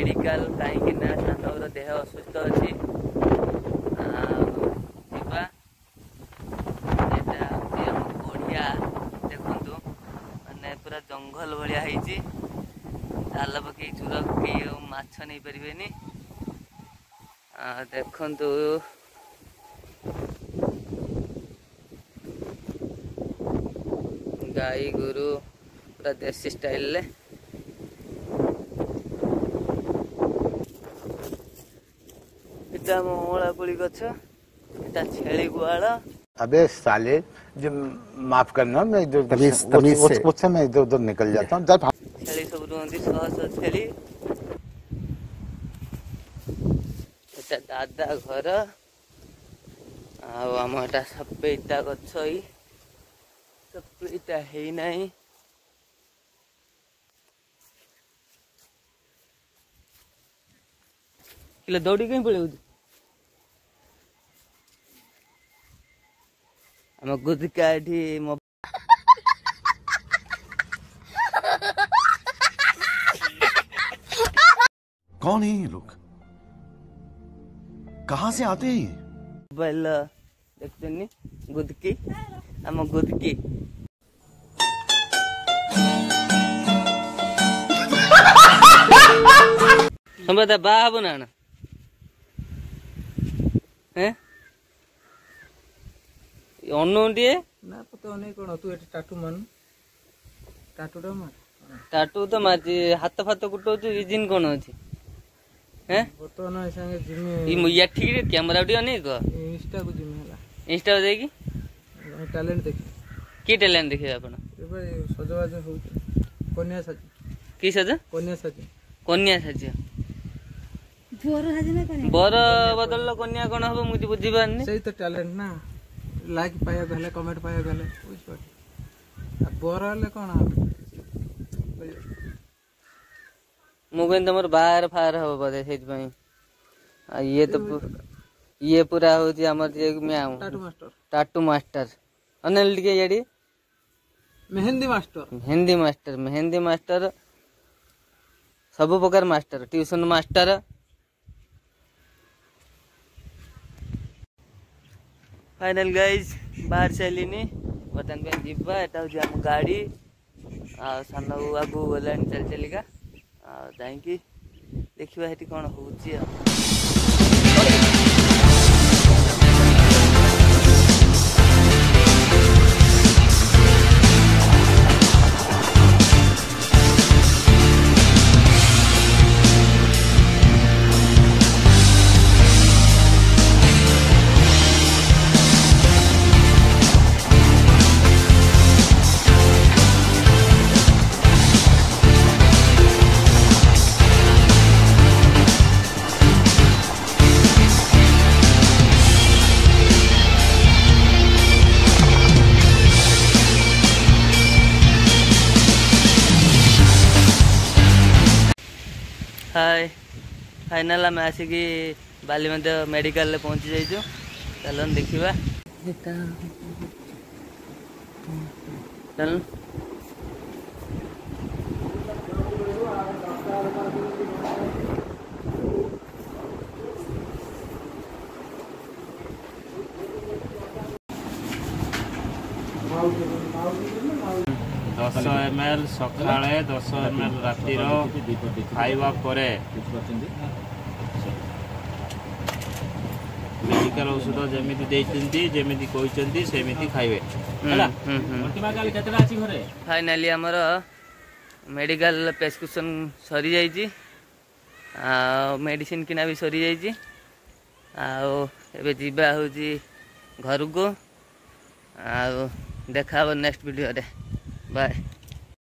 Medical कहीं सानवर देह असुस्थ अच्छी बढ़िया देखु मैंने पूरा जंगल भाया जाल पकई चूर पकई माछ नहीं पारे देखु गाई गोरु पूरा देसी स्टाइल ले इटा मोला पुली गछ इटा छेली गुआल। अबे साले जो माफ करना मैं जो उससे मैं इधर उधर निकल जाता हूँ। छेली सब रुहती शह छेली इटा दादा घर आम सपेटा गछ सपेटा है नहीं किले दौड़ी कहीं पड़े आम गुदका कौन है ये लोग, कहाँ से आते हैं? मोबाइल देखते नहीं गुदकी आम गुदकी बता बाबू ना अनुटे ना पता नहीं कौन तू एट टाटू मान टाटूटा मार टाटू तो मारची हाथ फात कुटाऊ रिजिन कौन अच्छी बर्तमान संगे जिमी या ठीक कैमरा टी नहीं कह इंस्टा को जिमी हला इंस्टा देखी टैलेंट देखी की टैलेंट देखिए आपण एबे सजवाज हो कन्या सज की सज कन्या सज बर बदल कन्या कौन हम मुझे बुझी पारनी सही तो टैलेंट ना लाइक पाया गले कमेंट पाया गले बुझ पड़ बर ले कौन मुझे तुम बाहर फार हम बोधे से ये तो ये पूरा हूँ टाटू मास्टर अनिल टे ये मेहंदी मास्टर सब प्रकार master tuition master final guys बाहर सारे बर्तमान पे जीवा एटा हूँ आम गाड़ी सान आगू गला चल चलिका जाकि देखा ये कौन हो हाय फाइनल आम आसिक बाली मेडिकल पहुँची जाइए चलन देखा चल 10 ml सकाळे 10 ml रातिर खाइबा परे मेडिकल औषध जमिति देइचंती जमिति कहचंती सेमिति खाइबे हला अंतिम काल केतरा अछि घरे फाइनली हमर मेडिकल प्रेस्क्रिप्शन सरी जाइची मेडिसिन किना भी सरी जाइची एबे जीवा होची घर को देखा नेक्स्ट वीडियो रे बाय।